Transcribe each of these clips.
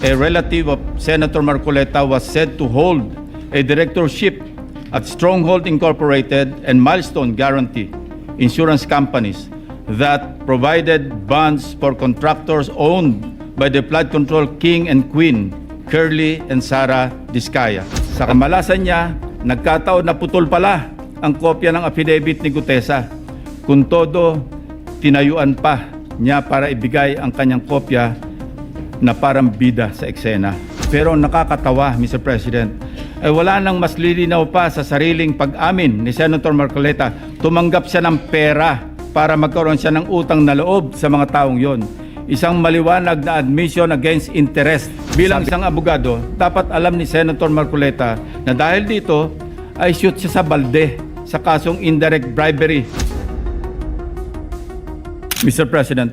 A relative of Senator Marcoleta was said to hold a directorship at Stronghold Incorporated and Milestone Guarantee insurance companies that provided bonds for contractors owned by the flood control king and queen, Curly and Sara Diskaya. Sa kamalasan niya, nagkataon na putol pala ang kopya ng affidavit ni Gutesa. Kung todo, tinayuan pa niya para ibigay ang kanyang kopya na parang bida sa eksena. Pero nakakatawa, Mr. President, ay wala nang mas lilinaw pa sa sariling pag-amin ni Senator Marcoleta. Tumanggap siya ng pera para magkaroon siya ng utang na loob sa mga taong yon. Isang maliwanag na admission against interest. Bilang isang abogado, dapat alam ni Senator Marcoleta na dahil dito ay shoot siya sa balde sa kasong indirect bribery. Mr. President,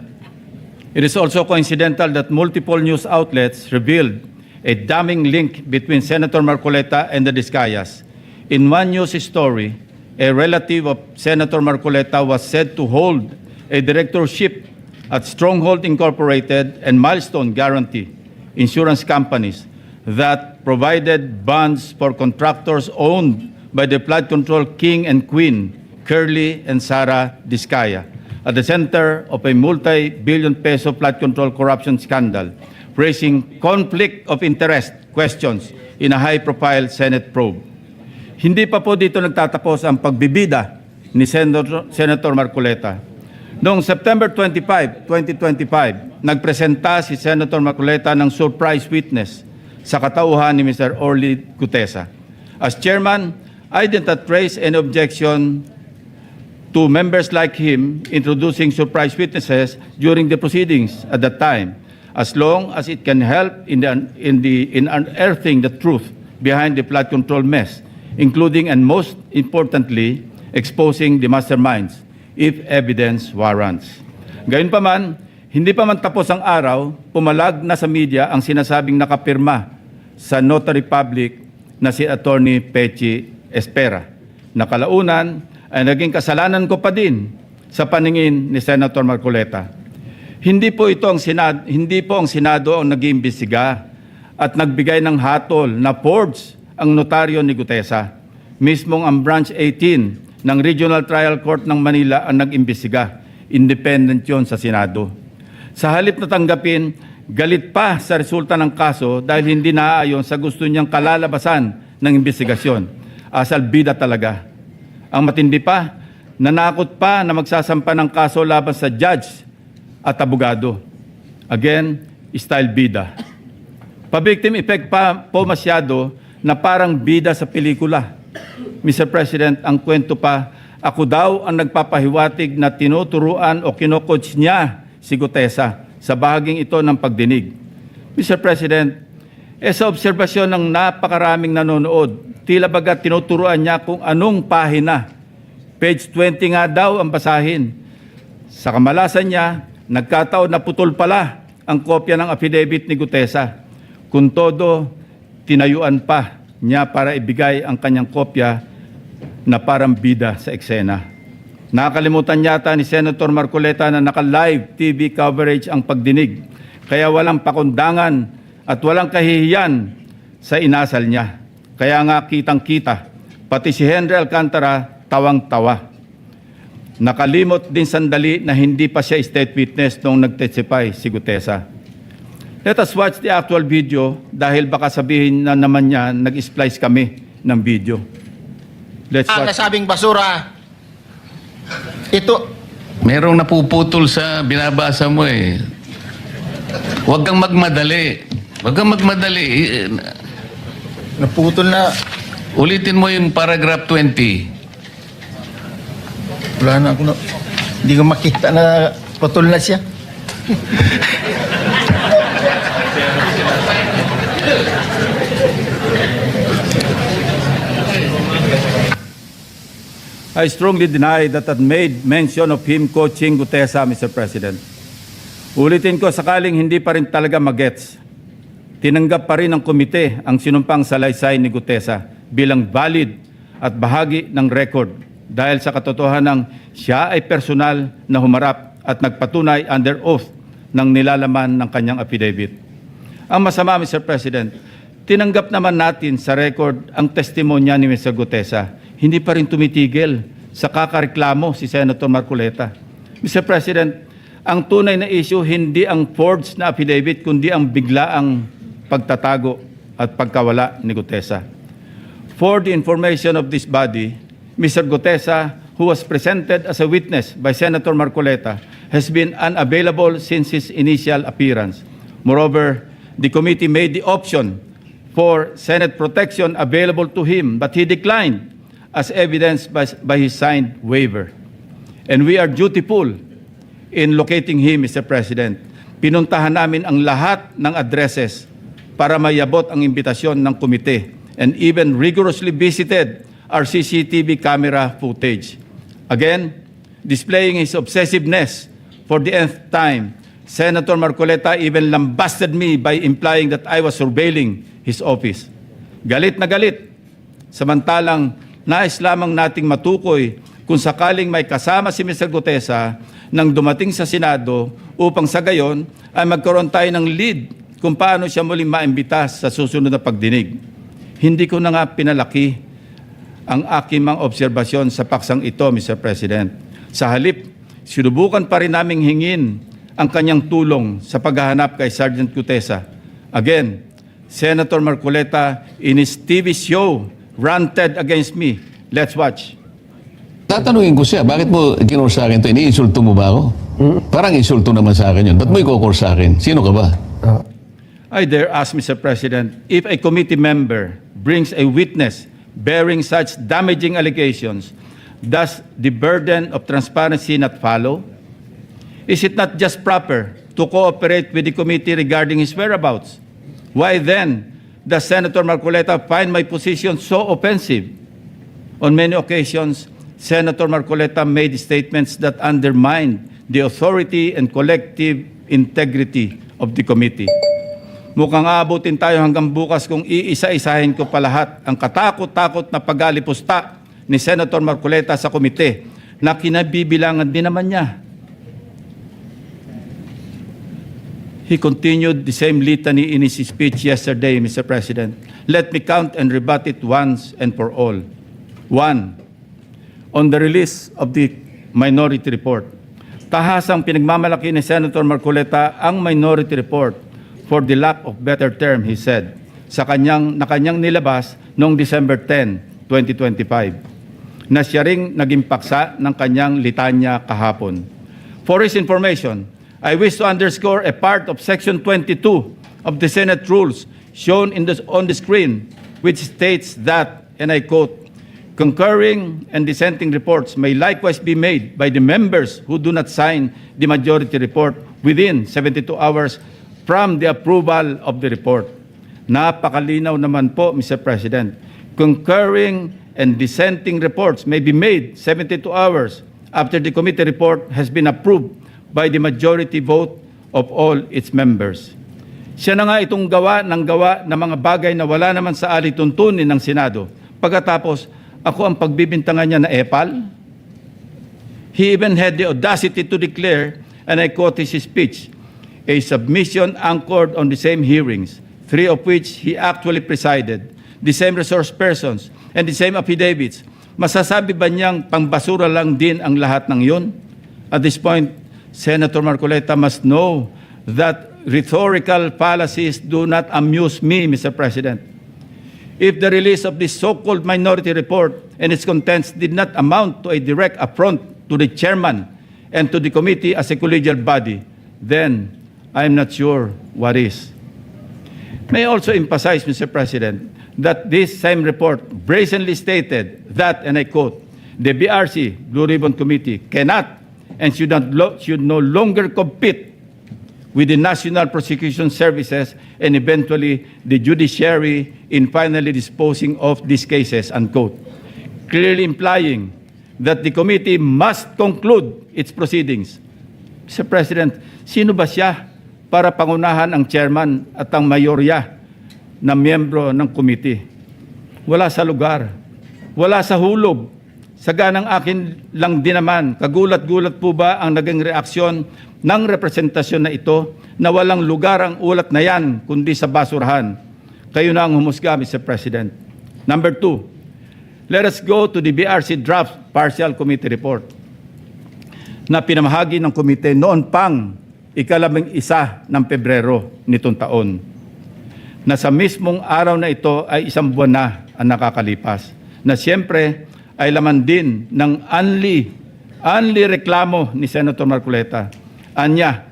it is also coincidental that multiple news outlets revealed a damning link between Senator Marcoleta and the Diskayas. In one news story, a relative of Senator Marcoleta was said to hold a directorship at Stronghold Incorporated and Milestone Guarantee insurance companies that provided bonds for contractors owned by the flood control king and queen, Curly and Sara Diskaya, at the center of a multi-billion peso flood control corruption scandal, raising conflict of interest questions in a high-profile Senate probe. Hindi pa po dito nagtatapos ang pagbibida ni Senator Marcoleta. Noong September 25, 2025, nagpresenta si Senator Marcoleta ng surprise witness sa katauhan ni Mr. Orly Gutesa. As chairman, I did not raise any objection to members like him introducing surprise witnesses during the proceedings at that time, as long as it can help in unearthing the truth behind the flood control mess, including and most importantly, exposing the masterminds if evidence warrants. Gayunpaman, hindi pa man tapos ang araw, pumalag na sa media ang sinasabing nakapirma sa notary public na si Attorney Pechi Espera. Nakalaunan ay naging kasalanan ko pa din sa paningin ni Senator Marcoleta. Hindi po ang Senado ang nag-iimbestiga at nagbigay ng hatol na forged ang notaryo ni Gutesa. Mismong ang Branch 18 ng Regional Trial Court ng Manila ang nag-imbestiga. Independent yon sa Senado. Sa halip na tanggapin, galit pa sa resulta ng kaso dahil hindi naaayon sa gusto niyang kalalabasan ng imbestigasyon. Asal bida talaga. Ang matindi pa, nanakot pa na magsasampa ng kaso laban sa judge at abogado. Again, style bida. Pa-victim effect pa po masyado na parang bida sa pelikula. Mr. President, ang kwento pa, ako daw ang nagpapahiwatig na tinuturuan o kinocoach niya si Gutesa sa bahaging ito ng pagdinig. Mr. President, sa obserbasyon ng napakaraming nanonood, tila baga tinuturuan niya kung anong pahina. Page 20 nga daw ang basahin. Sa kamalasan niya, nagkataon na putol pala ang kopya ng affidavit ni Gutesa. Kung todo, tinayuan pa niya para ibigay ang kanyang kopya na parang bida sa eksena. Nakakalimutan yata ni Senator Marcoleta na naka-live TV coverage ang pagdinig, kaya walang pakundangan at walang kahihiyan sa inasal niya. Kaya nga kitang-kita, pati si Henry Alcantara tawang-tawa. Nakalimot din sandali na hindi pa siya state witness nung nag-testify si Gutesa. Let us watch the actual video dahil baka sabihin na naman niya nag-splice kami ng video. Let's watch. Ang nasabing basura, ito, Merong napuputol sa binabasa mo eh. Huwag kang magmadali. Huwag kang magmadali. naputol na, Ulitin mo yung paragraph 20. wala na ako na, hindi ko makita na putol na siya. I strongly deny that I made mention of him coaching Gutesa, Mr. President. Ulitin ko, sakaling hindi pa rin talaga magets, tinanggap pa rin ng komite ang sinumpang salaysay ni Gutesa bilang valid at bahagi ng record dahil sa katotohanan siya ay personal na humarap at nagpatunay under oath ng nilalaman ng kanyang affidavit. Ang masama, Mr. President, tinanggap naman natin sa record ang testimonya ni Mr. Gutesa. Hindi pa rin tumitigil sa kakareklamo si Senator Marcoleta. Mr. President, ang tunay na issue hindi ang forged na affidavit kundi ang biglaang pagtatago at pagkawala ni Gutesa. For the information of this body, Mr. Gutesa, who was presented as a witness by Senator Marcoleta, has been unavailable since his initial appearance. Moreover, the committee made the option for Senate protection available to him, but he declined as evidenced by his signed waiver. And we are dutiful in locating him, Mr. President. Pinuntahan namin ang lahat ng addresses para mayabot ang imbitasyon ng komite and even rigorously visited our CCTV camera footage. Again, displaying his obsessiveness for the nth time, Senator Marcoleta even lambasted me by implying that I was surveilling his office. Galit na galit. Samantalang nais lamang nating matukoy kung sakaling may kasama si Mr. Gutesa nang dumating sa Senado upang sa gayon ay magkaroon tayo ng lead kung paano siya muling maimbitas sa susunod na pagdinig. Hindi ko na nga pinalaki ang aking mga obserbasyon sa paksang ito, Mr. President. Sa halip, sinubukan pa rin naming hingin ang kanyang tulong sa paghahanap kay Sergeant Gutesa. Again, Senator Marcoleta in his TV show ranted against me. Let's watch. Tatanungin ko siya, bakit mo kinor sa akin ito? Iniinsulto mo ba ako? Parang insulto naman sa akin yun. Ba't mo ikokor sa akin? Sino ka ba? I dare ask, Mr. President, if a committee member brings a witness bearing such damaging allegations, does the burden of transparency not follow? Is it not just proper to cooperate with the committee regarding his whereabouts? Why then does Senator Marcoleta find my position so offensive? On many occasions, Senator Marcoleta made statements that undermined the authority and collective integrity of the committee. Mukhang aabutin tayo hanggang bukas kung iisa-isahin ko pa lahat ang katakot-takot na paggalipusta ni Senator Marcoleta sa komite na kinabibilangan din naman niya. He continued the same litany in his speech yesterday, Mr. President. Let me count and rebut it once and for all. 1. On the release of the minority report, tahasang pinagmamalaki ni Senator Marcoleta ang minority report for the lack of better term, he said, sa kanyang nilabas noong December 10, 2025, na siya ring naging paksa ng kanyang litanya kahapon. For his information, I wish to underscore a part of Section 22 of the Senate rules shown on the screen, which states that, and I quote, concurring and dissenting reports may likewise be made by the members who do not sign the majority report within 72 hours from the approval of the report. Napakalinaw naman po, Mr. President. Concurring and dissenting reports may be made 72 hours after the committee report has been approved by the majority vote of all its members. Siya na nga itong gawa ng mga bagay na wala naman sa alituntunin ng Senado. Pagkatapos, ako ang pagbibintangan niya na epal. He even had the audacity to declare, and I quote his speech, a submission anchored on the same hearings, 3 of which he actually presided, the same resource persons, and the same affidavits. Masasabi ba niyang pangbasura lang din ang lahat ng yun? At this point, Senator Marcoleta must know that rhetorical fallacies do not amuse me, Mr. President. If the release of this so-called minority report and its contents did not amount to a direct affront to the chairman and to the committee as a collegial body, then I'm not sure what is. May I also emphasize, Mr. President, that this same report brazenly stated that, and I quote, the BRC, Blue Ribbon Committee, cannot and should no longer compete with the National Prosecution Services and eventually the judiciary in finally disposing of these cases, unquote. Clearly implying that the committee must conclude its proceedings. Mr. President, sino ba siya para pangunahan ang chairman at ang mayorya na miyembro ng committee? Wala sa lugar, wala sa hulog, Sa ganang akin lang din naman, kagulat-gulat po ba ang naging reaksyon ng representasyon na ito na walang lugar ang ulat na yan kundi sa basurahan? Kayo na ang humusga, Mr. President. Number 2, let us go to the BRC draft partial committee report na pinamahagi ng komite noon pang ika-11 ng Pebrero nitong taon, na sa mismong araw na ito ay isang buwan na ang nakakalipas, na siyempre ay laman din ng only reklamo ni Senator Marcoleta. Anya,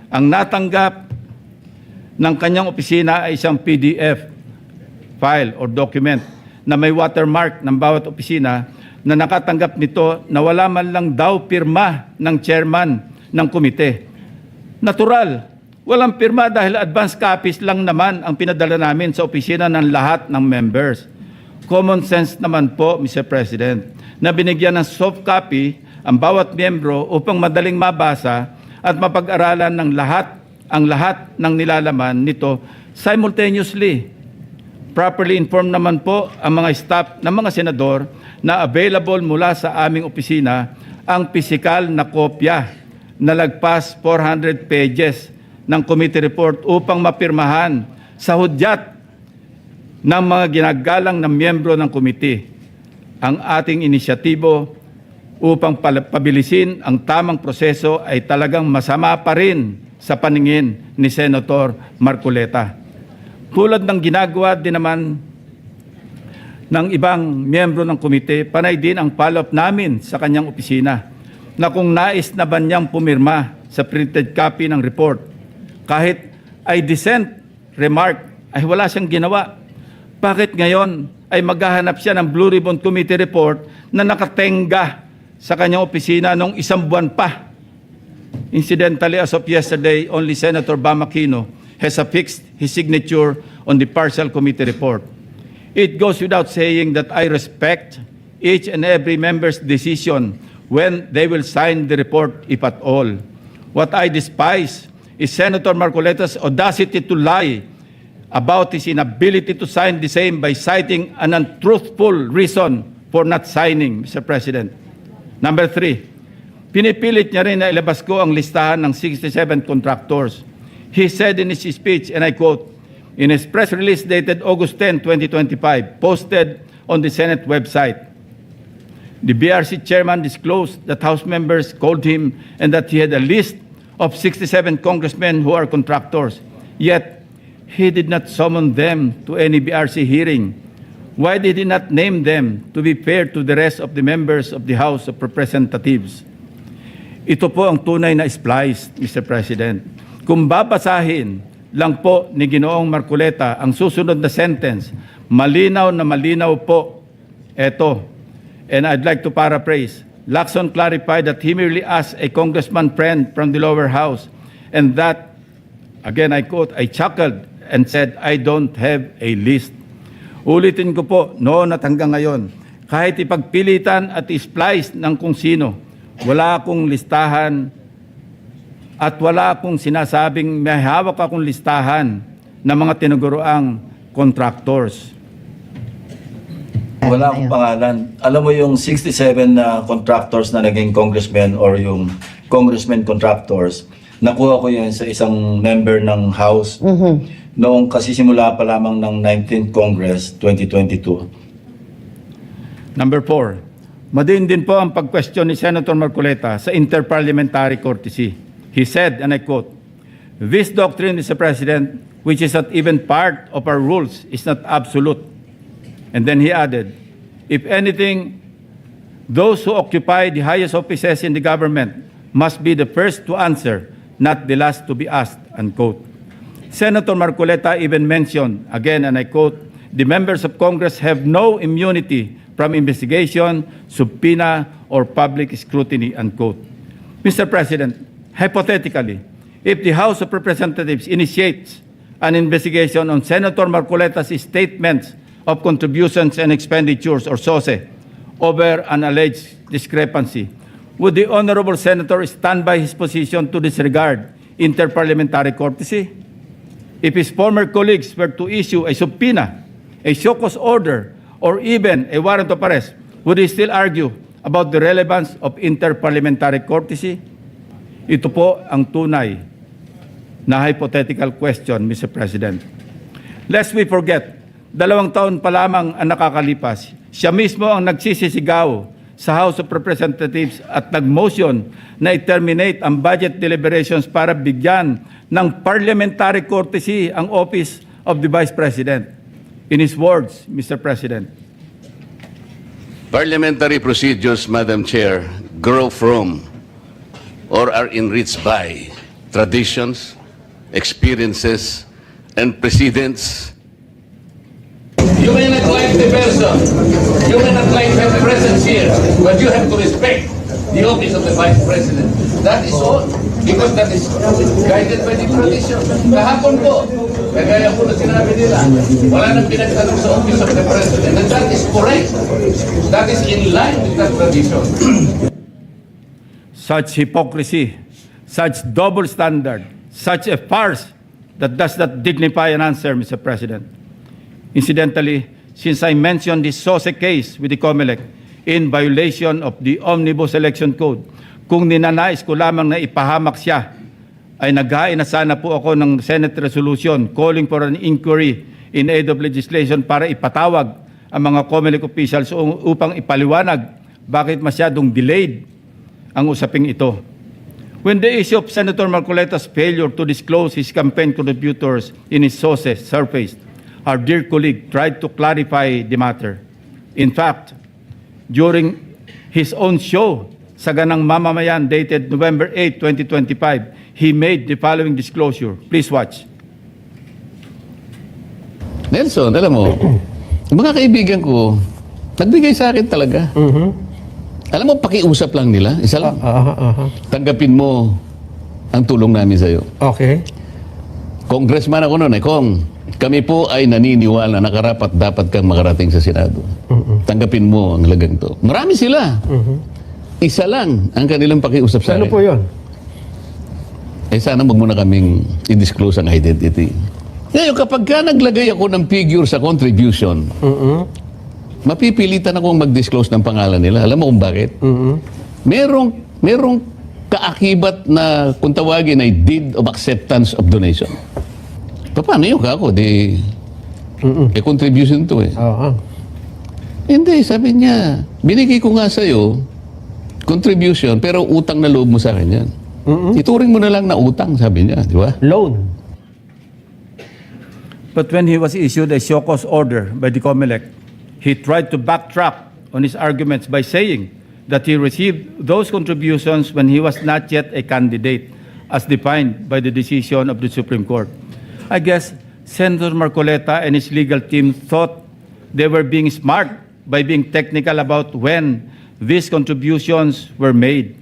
ang natanggap ng kanyang opisina ay isang PDF file or document na may watermark ng bawat opisina na nakatanggap nito na wala man lang daw pirma ng chairman ng komite. Natural, walang pirma dahil advance copies lang naman ang pinadala namin sa opisina ng lahat ng members. Common sense naman po, Mr. President, na binigyan ng soft copy ang bawat miyembro upang madaling mabasa at mapag-aralan ng ang lahat ng nilalaman nito simultaneously. Properly informed naman po ang mga staff ng mga senador na available mula sa aming opisina ang pisikal na kopya na lagpas 400 pages ng committee report upang mapirmahan sa hudyat ng mga ginagalang na miyembro ng komite. Ang ating inisyatibo upang pabilisin ang tamang proseso ay talagang masama pa rin sa paningin ni Senator Marcoleta. Tulad ng ginagawa din naman ng ibang miyembro ng komite, panay din ang follow-up namin sa kanyang opisina na kung nais na ba niyang pumirma sa printed copy ng report, kahit ay dissent remark ay wala siyang ginawa. Bakit ngayon ay maghahanap siya ng Blue Ribbon Committee report na nakatenga sa kanyang opisina nung isang buwan pa? Incidentally, as of yesterday, only Senator Bam Aquino has affixed his signature on the partial committee report. It goes without saying that I respect each and every member's decision when they will sign the report, if at all. What I despise is Senator Marcoleta's audacity to lie about his inability to sign the same by citing an untruthful reason for not signing, Mr. President. Number 3, pinipilit niya rin na ilabas ko ang listahan ng 67 contractors. He said in his speech, and I quote, in his press release dated August 10, 2025, posted on the Senate website, the BRC chairman disclosed that House members called him and that he had a list of 67 congressmen who are contractors. Yet, he did not summon them to any BRC hearing. Why did he not name them to be fair to the rest of the members of the House of Representatives? Ito po ang tunay na splice, Mr. President. Kung babasahin lang po ni Ginoong Marcoleta ang susunod na sentence, malinaw na malinaw po ito. And I'd like to paraphrase. Lacson clarified that he merely asked a congressman friend from the lower house and that, again I quote, I chuckled and said, I don't have a list. Ulitin ko po, noon at hanggang ngayon, kahit ipagpilitan at isplice ng kung sino, wala akong listahan at wala akong sinasabing may hawak akong listahan ng mga tinuguroang contractors. Wala akong pangalan. Alam mo yung 67 na contractors na naging congressmen or yung congressmen contractors, nakuha ko yan sa isang member ng House noong kasisimula pa lamang ng 19th Congress 2022. Number 4, madiin din po ang pag-question ni Senator Marcoleta sa interparliamentary courtesy. He said, and I quote, "This doctrine, Mr. President, which is not even part of our rules, is not absolute." And then he added, "If anything, those who occupy the highest offices in the government must be the first to answer, not the last to be asked," unquote. Senator Marcoleta even mentioned, again, and I quote, "The members of Congress have no immunity from investigation, subpoena, or public scrutiny," unquote. Mr. President, hypothetically, if the House of Representatives initiates an investigation on Senator Marcoleta's statements of contributions and expenditures, or SOSE, over an alleged discrepancy, would the Honorable Senator stand by his position to disregard interparliamentary courtesy? If his former colleagues were to issue a subpoena, a show cause order, or even a warrant of arrest, would he still argue about the relevance of interparliamentary courtesy? Ito po ang tunay na hypothetical question, Mr. President. Lest we forget, 2 taon pa lamang ang nakakalipas, siya mismo ang nagsisisigaw sa House of Representatives at nag-motion na i-terminate ang budget deliberations para bigyan ng parliamentary courtesy ang Office of the Vice President. In his words, Mr. President, Parliamentary procedures, Madam Chair, grow from or are enriched by traditions, experiences, and precedents. You may not like the person, you may not like her presence here, but you have to respect the office of the Vice President. That is all, because that is guided by the tradition. Kahapon po, kagaya po na sinabi nila, wala nang pinagtanong sa office of the President, and that is correct. That is in line with that tradition. such hypocrisy, such double standard, such a farce that does not dignify an answer, Mr. President. Incidentally, since I mentioned this SOSE case with the COMELEC in violation of the Omnibus Election Code, kung ninanais ko lamang na ipahamak siya, ay naghain na sana po ako ng Senate resolution calling for an inquiry in aid of legislation para ipatawag ang mga COMELEC officials upang ipaliwanag bakit masyadong delayed ang usaping ito. When the issue of Senator Marcoleta's failure to disclose his campaign contributors in his sources surfaced, our dear colleague tried to clarify the matter. In fact, during his own show, Saganang Mamamayan, dated November 8, 2025, he made the following disclosure. Please watch. Nelson, alam mo, mga kaibigan ko, nagbigay sa akin talaga. Alam mo, pakiusap lang nila, isa lang. Tanggapin mo ang tulong namin sa'yo. Okay. Congressman ako noon, Kong, kami po ay naniniwala na karapat dapat kang makarating sa Senado. Tanggapin mo ang lagang to. Marami sila. Isa lang ang kanilang pakiusap sa Ano akin. po yun? Eh sana wag mo na kaming i-disclose ang identity. Ngayon, kapag ka naglagay ako ng figure sa contribution, mapipilitan akong mag-disclose ng pangalan nila. Alam mo kung bakit? Merong kaakibat na kung tawagin ay deed of acceptance of donation. Paano yun kako? Contribution to eh. Oo. Hindi, sabi niya, binigay ko nga sa'yo, contribution, pero utang na loob mo sa akin yan. Ituring mo na lang na utang, sabi niya, di ba? Loan. But when he was issued a show cause order by the COMELEC, he tried to backtrack on his arguments by saying that he received those contributions when he was not yet a candidate, as defined by the decision of the Supreme Court. I guess Senator Marcoleta and his legal team thought they were being smart by being technical about when these contributions were made.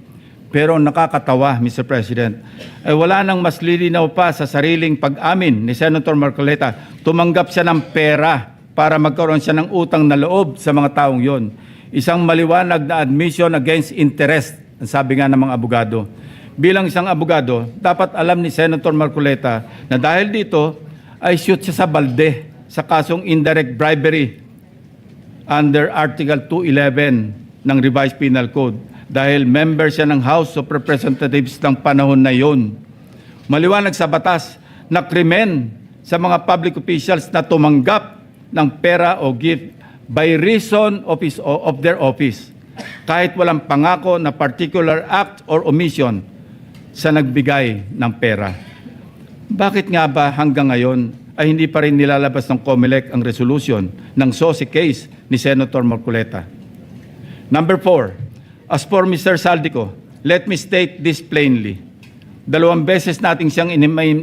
Pero nakakatawa, Mr. President, ay wala nang mas lilinaw pa sa sariling pag-amin ni Senator Marcoleta. Tumanggap siya ng pera para magkaroon siya ng utang na loob sa mga taong yon. Isang maliwanag na admission against interest, ang sabi nga ng mga abogado. Bilang isang abogado, dapat alam ni Senator Marcoleta na dahil dito ay shoot siya sa balde sa kasong indirect bribery under Article 211 ng Revised Penal Code dahil member siya ng House of Representatives ng panahon na yon. Maliwanag sa batas na krimen sa mga public officials na tumanggap ng pera o gift by reason of their office kahit walang pangako na particular act or omission sa nagbigay ng pera. Bakit nga ba hanggang ngayon ay hindi pa rin nilalabas ng COMELEC ang resolution ng SOSE case ni Senator Marcoleta? Number 4, as for Mr. Saldico, let me state this plainly. 2 beses nating siyang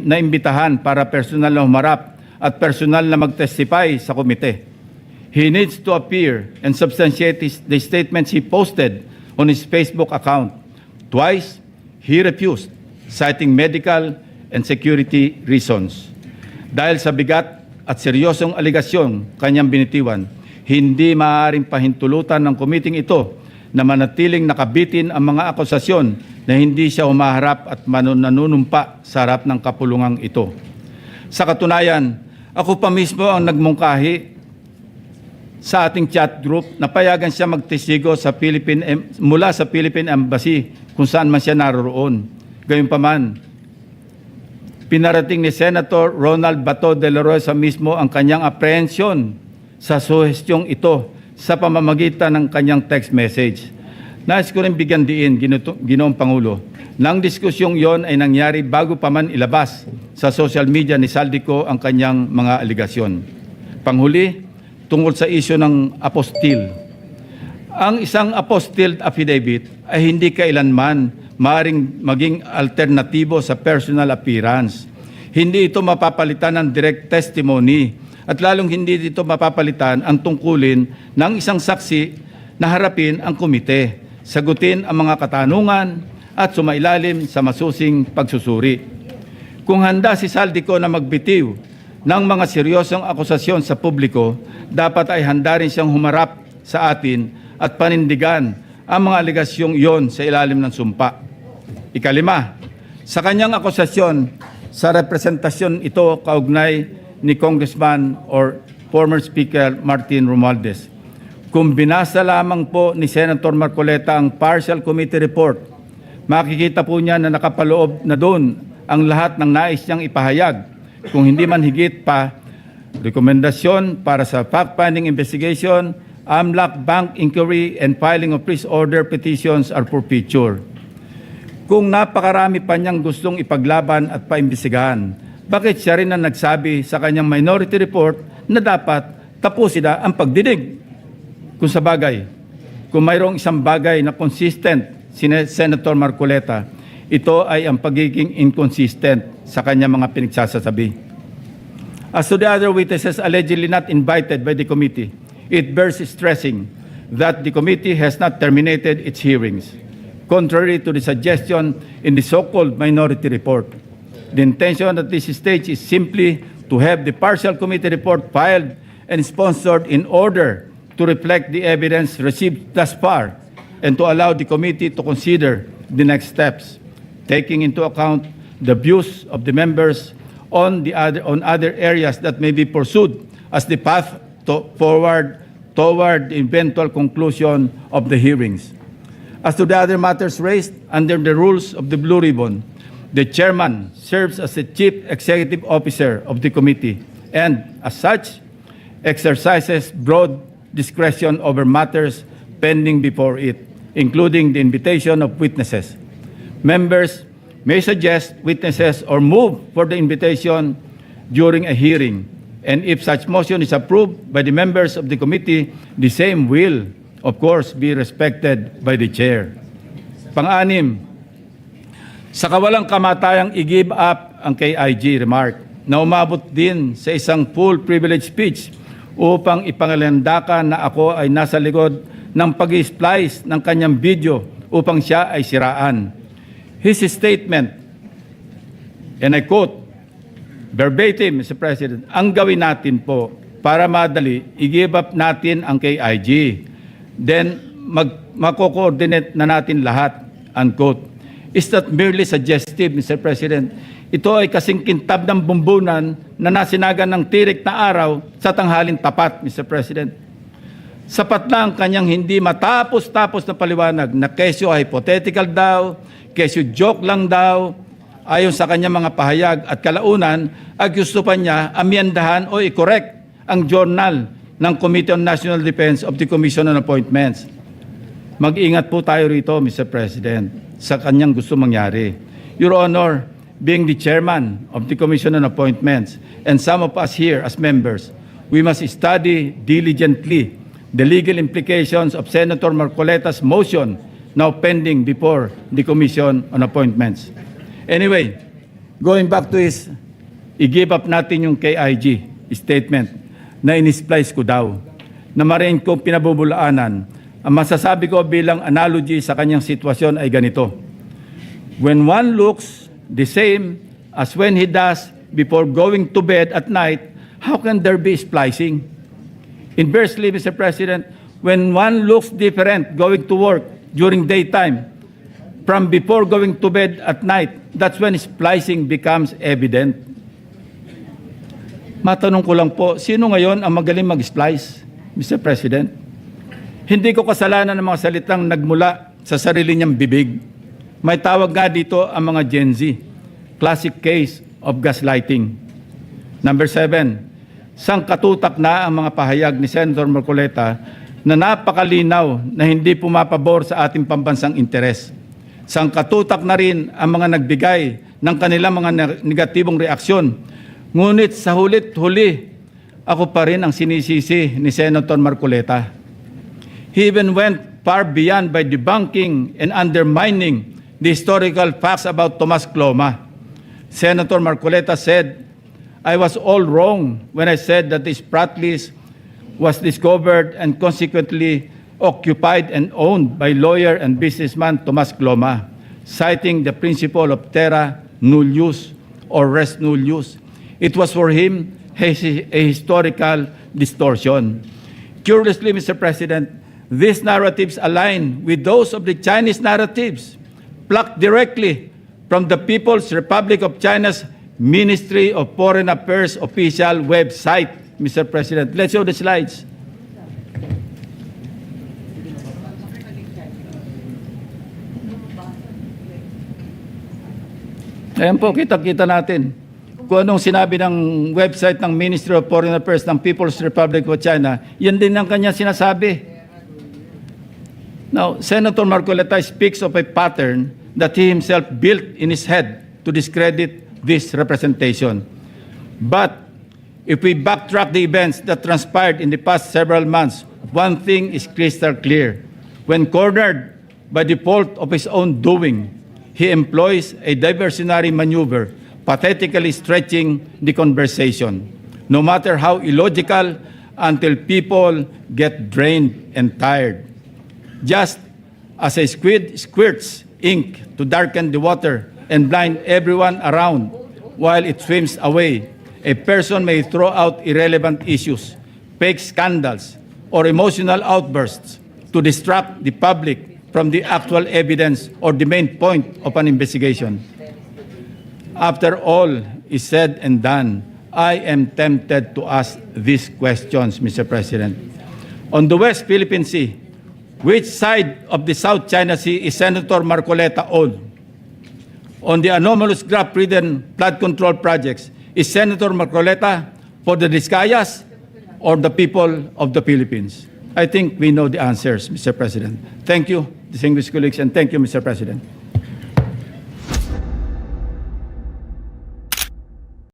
naimbitahan para personal na humarap at personal na mag-testify sa komite. He needs to appear and substantiate the statements he posted on his Facebook account. Twice, he refused, citing medical and security reasons. Dahil sa bigat at seryosong aligasyon kanyang binitiwan, hindi maaaring pahintulutan ng komiting ito na manatiling nakabitin ang mga akusasyon na hindi siya humaharap at nanunumpa sa harap ng kapulungang ito. Sa katunayan, ako pa mismo ang nagmungkahi sa ating chat group, napayagan siya magtestigo sa mula sa Philippine Embassy kung saan man siya naroroon. Gayunpaman, pinarating ni Senator Ronald Bato de la Rosa mismo ang kanyang apprehension sa suhestyong ito sa pamamagitan ng kanyang text message. Nais ko rin bigyan diin, Ginoong Pangulo, nang diskusyong yon ay nangyari bago pa man ilabas sa social media ni Saldico ang kanyang mga aligasyon. Panghuli, tungkol sa isyu ng apostille. Ang isang apostille affidavit ay hindi kailanman maaaring maging alternatibo sa personal appearance. Hindi ito mapapalitan ng direct testimony at lalong hindi dito mapapalitan ang tungkulin ng isang saksi na harapin ang komite, sagutin ang mga katanungan at sumailalim sa masusing pagsusuri. Kung handa si Saldico na magbitiw ng mga seryosong akusasyon sa publiko, dapat ay handa rin siyang humarap sa atin at panindigan ang mga aligasyong iyon sa ilalim ng sumpa. Ikalima, sa kanyang akusasyon sa representasyon ito kaugnay ni Congressman or former Speaker Martin Romualdez. Kung binasa lamang po ni Senator Marcoleta ang partial committee report, makikita po niya na nakapaloob na doon ang lahat ng nais niyang ipahayag. Kung hindi man higit pa, rekomendasyon para sa fact-finding investigation, AMLAC bank inquiry, and filing of peace order petitions are for future. Kung napakarami pa niyang gustong ipaglaban at paimbestigahan, bakit siya rin ang nagsabi sa kanyang minority report na dapat tapusin na ang pagdinig? Kung sa bagay, kung mayroong isang bagay na consistent si Senator Marcoleta, ito ay ang pagiging inconsistent sa kanyang mga pinagsasasabi. As to the other witnesses allegedly not invited by the committee, it bears stressing that the committee has not terminated its hearings, contrary to the suggestion in the so-called minority report. The intention at this stage is simply to have the partial committee report filed and sponsored in order to reflect the evidence received thus far and to allow the committee to consider the next steps, taking into account the views of the members on other areas that may be pursued as the path forward toward the eventual conclusion of the hearings. As to the other matters raised under the rules of the Blue Ribbon, the chairman serves as the chief executive officer of the committee and, as such, exercises broad discretion over matters pending before it, including the invitation of witnesses. Members may suggest witnesses or move for the invitation during a hearing, and if such motion is approved by the members of the committee, the same will, of course, be respected by the chair. Pang-anim, sa kawalang kamatayang i-give up ang KIG remark na umabot din sa isang full privilege speech upang ipangalandakan na ako ay nasa likod ng pag-splice ng kanyang video upang siya ay siraan. His statement, and I quote, verbatim, Mr. President, ang gawin natin po para madali, i-give up natin ang KIG. Then, mako-coordinate na natin lahat, unquote. Is that merely suggestive, Mr. President? Ito ay kasing kintab ng bumbunan na nasinagan ng tirik na araw sa tanghalin tapat, Mr. President. Sapat lang kanyang hindi matapos-tapos na paliwanag na kesyo hypothetical daw, kesyo joke lang daw, ayon sa kanyang mga pahayag at kalaunan ay gusto pa niya amyendahan o i-correct ang journal ng Committee on National Defense of the Commission on Appointments. Mag-ingat po tayo rito, Mr. President, sa kanyang gusto mangyari. Your Honor, being the chairman of the Commission on Appointments and some of us here as members, we must study diligently the legal implications of Senator Marcoleta's motion now pending before the Commission on Appointments. Anyway, going back to his, i-give up natin yung KIG statement na in-splice ko daw, na marin ko pinabubulaanan. Ang masasabi ko bilang analogy sa kanyang sitwasyon ay ganito. When one looks the same as when he does before going to bed at night, how can there be splicing? Inversely, Mr. President, when one looks different going to work during daytime from before going to bed at night, that's when splicing becomes evident. Matanong ko lang po, sino ngayon ang magaling mag-splice? Mr. President. Hindi ko kasalanan ng mga salitang nagmula sa sarili niyang bibig. May tawag nga dito ang mga Gen Z. Classic case of gaslighting. Number 7, sangkatutak na ang mga pahayag ni Senator Marcoleta na napakalinaw na hindi pumapabor sa ating pambansang interes. Sangkatutak na rin ang mga nagbigay ng kanilang mga negatibong reaksyon. Ngunit sa hulit-huli, ako pa rin ang sinisisi ni Senator Marcoleta. He even went far beyond by debunking and undermining the historical facts about Tomas Cloma. Senator Marcoleta said, I was all wrong when I said that this Spratlys was discovered and consequently occupied and owned by lawyer and businessman Tomas Cloma, citing the principle of terra nullius or res nullius. It was for him a historical distortion. Curiously, Mr. President, these narratives align with those of the Chinese narratives, plucked directly from the People's Republic of China's Ministry of Foreign Affairs official website, Mr. President. Let's show the slides. Ayan po, kita-kita natin kung anong sinabi ng website ng Ministry of Foreign Affairs ng People's Republic of China. Yan din ang kanya sinasabi. Now, Senator Marcoleta speaks of a pattern that he himself built in his head to discredit this representation. But if we backtrack the events that transpired in the past several months, one thing is crystal clear. When cornered by the fault of his own doing, he employs a diversionary maneuver, pathetically stretching the conversation, no matter how illogical, until people get drained and tired. Just as a squid squirts ink to darken the water and blind everyone around while it swims away, a person may throw out irrelevant issues, fake scandals, or emotional outbursts to distract the public from the actual evidence or the main point of an investigation. After all is said and done, I am tempted to ask these questions, Mr. President. On the West Philippine Sea, which side of the South China Sea is Senator Marcoleta on? On the anomalous graft-ridden flood control projects, is Senator Marcoleta for the Discayas or the people of the Philippines? I think we know the answers, Mr. President. Thank you, distinguished colleagues, and thank you, Mr. President.